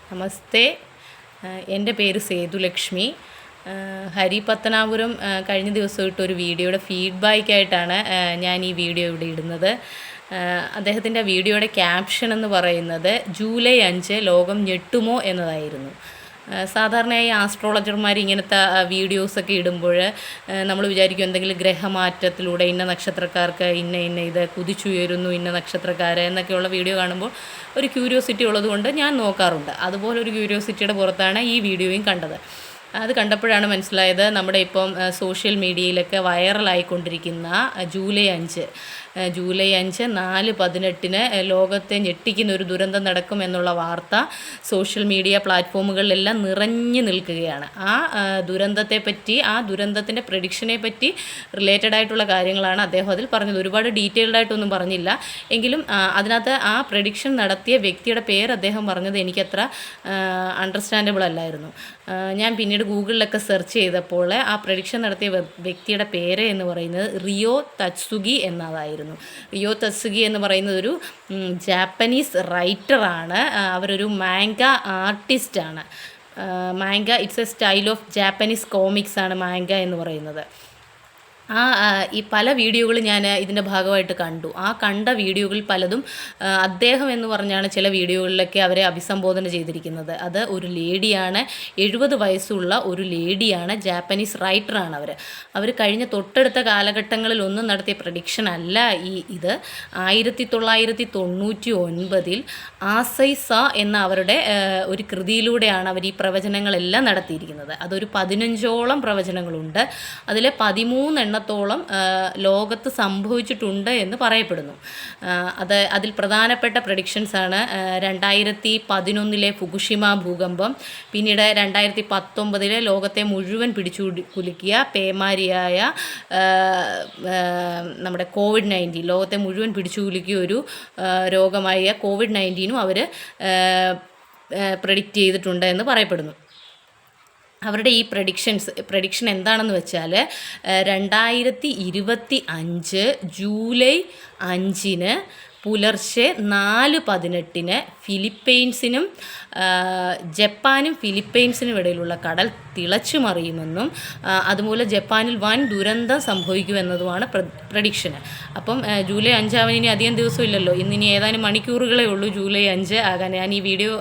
നമസ്തേ. എൻ്റെ പേര് സേതുലക്ഷ്മി. ഹരി പത്തനാപുരം കഴിഞ്ഞ ദിവസം ഇട്ടൊരു വീഡിയോയുടെ ഫീഡ്ബാക്കായിട്ടാണ് ഞാൻ ഈ വീഡിയോ ഇവിടെ ഇടുന്നത്. അദ്ദേഹത്തിൻ്റെ വീഡിയോയുടെ ക്യാപ്ഷൻ എന്ന് പറയുന്നത് ജൂലൈ 5 ലോകം ഞെട്ടുമോ എന്നതായിരുന്നു. സാധാരണയായി ആസ്ട്രോളജർമാർ ഇങ്ങനത്തെ വീഡിയോസൊക്കെ ഇടുമ്പോൾ നമ്മൾ വിചാരിക്കും എന്തെങ്കിലും ഗ്രഹമാറ്റത്തിലൂടെ ഇന്ന നക്ഷത്രക്കാർക്ക് ഇന്ന ഇത് കുതിച്ചുയരുന്നു, ഇന്ന നക്ഷത്രക്കാർ എന്നൊക്കെയുള്ള വീഡിയോ കാണുമ്പോൾ ഒരു ക്യൂരിയോസിറ്റി ഉള്ളതുകൊണ്ട് ഞാൻ നോക്കാറുണ്ട്. അതുപോലെ ഒരു ക്യൂരിയോസിറ്റിയുടെ പുറത്താണ് ഈ വീഡിയോയും കണ്ടത്. അത് കണ്ടപ്പോഴാണ് മനസ്സിലായത് നമ്മുടെ ഇപ്പം സോഷ്യൽ മീഡിയയിലൊക്കെ വൈറലായിക്കൊണ്ടിരിക്കുന്ന ജൂലൈ 5 4/18 ലോകത്തെ ഞെട്ടിക്കുന്ന ഒരു ദുരന്തം നടക്കുമെന്നുള്ള വാർത്ത സോഷ്യൽ മീഡിയ പ്ലാറ്റ്ഫോമുകളിലെല്ലാം നിറഞ്ഞു നിൽക്കുകയാണ്. ആ ദുരന്തത്തിൻ്റെ പ്രഡിക്ഷനെ പറ്റി റിലേറ്റഡ് ആയിട്ടുള്ള കാര്യങ്ങളാണ് അദ്ദേഹം അതിൽ പറഞ്ഞത്. ഒരുപാട് ഡീറ്റെയിൽഡ് ആയിട്ടൊന്നും പറഞ്ഞില്ല, എങ്കിലും അതിനകത്ത് ആ പ്രഡിക്ഷൻ നടത്തിയ വ്യക്തിയുടെ പേര് അദ്ദേഹം പറഞ്ഞത് എനിക്കത്ര അണ്ടർസ്റ്റാൻഡബിൾ അല്ലായിരുന്നു. ഞാൻ പിന്നീട് ഗൂഗിളിലൊക്കെ സെർച്ച് ചെയ്തപ്പോൾ ആ പ്രഡിക്ഷൻ നടത്തിയ വ്യക്തിയുടെ പേര് എന്ന് പറയുന്നത് റിയോ തത്സുഗി എന്നതായിരുന്നു. റിയോ തത്സുഗി എന്ന് പറയുന്നത് ഒരു ജാപ്പനീസ് റൈറ്ററാണ്. അവരൊരു മാംഗ ആർട്ടിസ്റ്റാണ്. Manga it's a style of Japanese comics ആണ് മാംഗ എന്ന് പറയുന്നത്. ഈ പല വീഡിയോകൾ ഞാൻ ഇതിൻ്റെ ഭാഗമായിട്ട് കണ്ടു. ആ കണ്ട വീഡിയോകളിൽ പലതും അദ്ദേഹം എന്ന് പറഞ്ഞാണ് ചില വീഡിയോകളിലൊക്കെ അവരെ അഭിസംബോധന ചെയ്തിരിക്കുന്നത്. അത് ഒരു ലേഡിയാണ്, 70 വയസ്സുള്ള ഒരു ലേഡിയാണ്, ജാപ്പനീസ് റൈറ്ററാണ് അവർ കഴിഞ്ഞ തൊട്ടടുത്ത കാലഘട്ടങ്ങളിലൊന്നും നടത്തിയ പ്രഡിക്ഷൻ അല്ല ഇത്. 1999 ആസൈസ എന്ന അവരുടെ ഒരു കൃതിയിലൂടെയാണ് അവർ ഈ പ്രവചനങ്ങളെല്ലാം നടത്തിയിരിക്കുന്നത്. അതൊരു 15ഓളം പ്രവചനങ്ങളുണ്ട്. അതിലെ 13 എണ്ണത്തോളം ലോകത്ത് സംഭവിച്ചിട്ടുണ്ട് എന്ന് പറയപ്പെടുന്നു. അതിൽ പ്രധാനപ്പെട്ട പ്രഡിക്ഷൻസാണ് 2011 ഫുകുഷിമ ഭൂകമ്പം, പിന്നീട് 2019 ലോകത്തെ മുഴുവൻ കുലുക്കിയ പേമാരിയായ നമ്മുടെ COVID-19, ലോകത്തെ മുഴുവൻ കുലുക്കിയ ഒരു രോഗമായ COVID-19 അവർ പ്രെഡിക്റ്റ് ചെയ്തിട്ടുണ്ട് എന്ന് പറയപ്പെടുന്നു. അവരുടെ ഈ പ്രഡിക്ഷൻ എന്താണെന്ന് വെച്ചാൽ 2025 ജൂലൈ 5 പുലർച്ചെ 4:18 ഫിലിപ്പൈൻസിനും ജപ്പാനും ഫിലിപ്പൈൻസിനും ഇടയിലുള്ള കടൽ തിളച്ചു മറിയുമെന്നും അതുപോലെ ജപ്പാനിൽ വൻ ദുരന്തം സംഭവിക്കുമെന്നതുമാണ് പ്രഡിക്ഷന്. അപ്പം ജൂലൈ 5 ആവാൻ അധികം ദിവസമില്ലല്ലോ, ഇന്നിനി ഏതാനും മണിക്കൂറുകളേ ഉള്ളൂ ജൂലൈ 5 ആകാൻ. ഞാൻ ഈ വീഡിയോ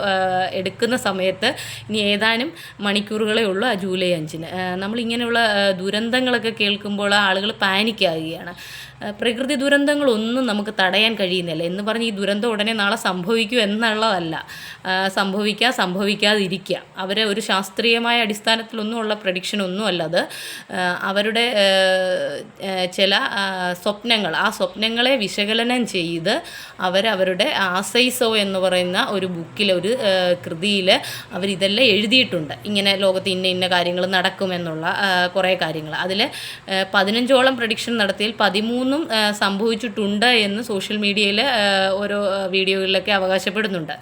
എടുക്കുന്ന സമയത്ത് ഇനി ഏതാനും മണിക്കൂറുകളേ ഉള്ളൂ ആ ജൂലൈ 5-ന്. നമ്മളിങ്ങനെയുള്ള ദുരന്തങ്ങളൊക്കെ കേൾക്കുമ്പോൾ ആളുകൾ പാനിക്കാവുകയാണ്. പ്രകൃതി ദുരന്തങ്ങളൊന്നും നമുക്ക് തടയാൻ കഴിയുന്നില്ല എന്ന് പറഞ്ഞ് ഈ ദുരന്തം ഉടനെ നാളെ സംഭവിക്കൂ എന്നുള്ളതല്ല. സംഭവിക്കാതിരിക്കുക. അവരെ ഒരു ശാസ്ത്രീയമായ അടിസ്ഥാനത്തിലൊന്നും ഉള്ള പ്രഡിക്ഷനൊന്നും അല്ലത്. അവരുടെ ചില സ്വപ്നങ്ങൾ, ആ സ്വപ്നങ്ങളെ വിശകലനം ചെയ്ത് അവരുടെ ആസൈസോ എന്ന് പറയുന്ന ഒരു ബുക്കിൽ, ഒരു കൃതിയിൽ അവരിതെല്ലാം എഴുതിയിട്ടുണ്ട്. ഇങ്ങനെ ലോകത്ത് ഇന്ന കാര്യങ്ങൾ നടക്കുമെന്നുള്ള കുറേ കാര്യങ്ങൾ. അതിൽ 15ഓളം പ്രഡിക്ഷൻ നടത്തിയതിൽ 13 സംഭവിച്ചിട്ടുണ്ട് എന്ന് സോഷ്യൽ മീഡിയയിൽ ഓരോ വീഡിയോകളിലൊക്കെ അവകാശപ്പെടുന്നുണ്ട്.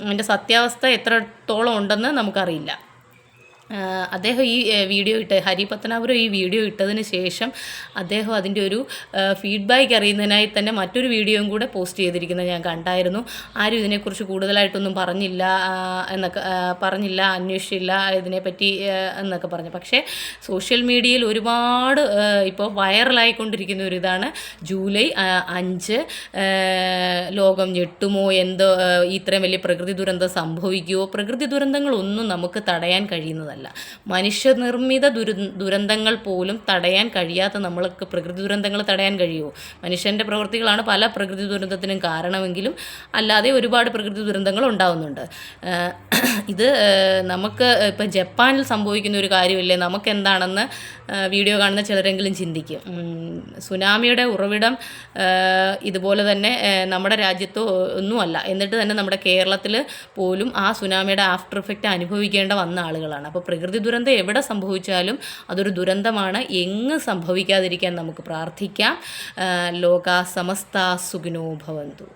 അതിൻ്റെ സത്യാവസ്ഥ എത്രത്തോളം ഉണ്ടെന്ന് നമുക്കറിയില്ല. അദ്ദേഹം ഈ വീഡിയോ ഹരി പത്തനാപുരം ഈ വീഡിയോ ഇട്ടതിന് ശേഷം അദ്ദേഹം അതിൻ്റെ ഒരു ഫീഡ്ബാക്ക് അറിയുന്നതിനായി തന്നെ മറ്റൊരു വീഡിയോയും കൂടെ പോസ്റ്റ് ചെയ്തിരിക്കുന്നത് ഞാൻ കണ്ടായിരുന്നു. ആരും ഇതിനെക്കുറിച്ച് കൂടുതലായിട്ടൊന്നും പറഞ്ഞില്ല, അന്വേഷിച്ചില്ല ഇതിനെപ്പറ്റി എന്നൊക്കെ പറഞ്ഞു. പക്ഷേ സോഷ്യൽ മീഡിയയിൽ ഒരുപാട് ഇപ്പോൾ വൈറലായിക്കൊണ്ടിരിക്കുന്ന ഒരു ഇതാണ് ജൂലൈ 5 ലോകം ഞെട്ടുമോ, എന്തോ ഇത്രയും വലിയ പ്രകൃതി ദുരന്തം സംഭവിക്കുമോ. പ്രകൃതി ദുരന്തങ്ങളൊന്നും നമുക്ക് തടയാൻ കഴിയുന്നതല്ല. മനുഷ്യനിർമ്മിത ദുരന്തങ്ങൾ പോലും തടയാൻ കഴിയാത്ത നമ്മൾക്ക് പ്രകൃതി ദുരന്തങ്ങൾ തടയാൻ കഴിയുമോ? മനുഷ്യൻ്റെ പ്രവൃത്തികളാണ് പല പ്രകൃതി ദുരന്തത്തിനും കാരണമെങ്കിലും അല്ലാതെ ഒരുപാട് പ്രകൃതി ദുരന്തങ്ങൾ ഉണ്ടാകുന്നുണ്ട്. ഇത് നമുക്ക് ഇപ്പം ജപ്പാനിൽ സംഭവിക്കുന്ന ഒരു കാര്യമില്ലേ, നമുക്കെന്താണെന്ന് വീഡിയോ കാണുന്ന ചിലരെങ്കിലും ചിന്തിക്കും. സുനാമിയുടെ ഉറവിടം ഇതുപോലെ തന്നെ നമ്മുടെ രാജ്യത്തോ ഒന്നുമല്ല, എന്നിട്ട് തന്നെ നമ്മുടെ കേരളത്തിൽ പോലും ആ സുനാമിയുടെ ആഫ്റ്റർ എഫക്റ്റ് അനുഭവിക്കേണ്ട വന്ന ആളുകളാണ്. അപ്പോൾ പ്രകൃതി ദുരന്തം എവിടെ സംഭവിച്ചാലും അതൊരു ദുരന്തമാണ്. എങ്ങ് സംഭവിക്കാതിരിക്കാൻ നമുക്ക് പ്രാർത്ഥിക്കാം. ലോകാ സമസ്ത സുഖിനോ ഭവന്തു.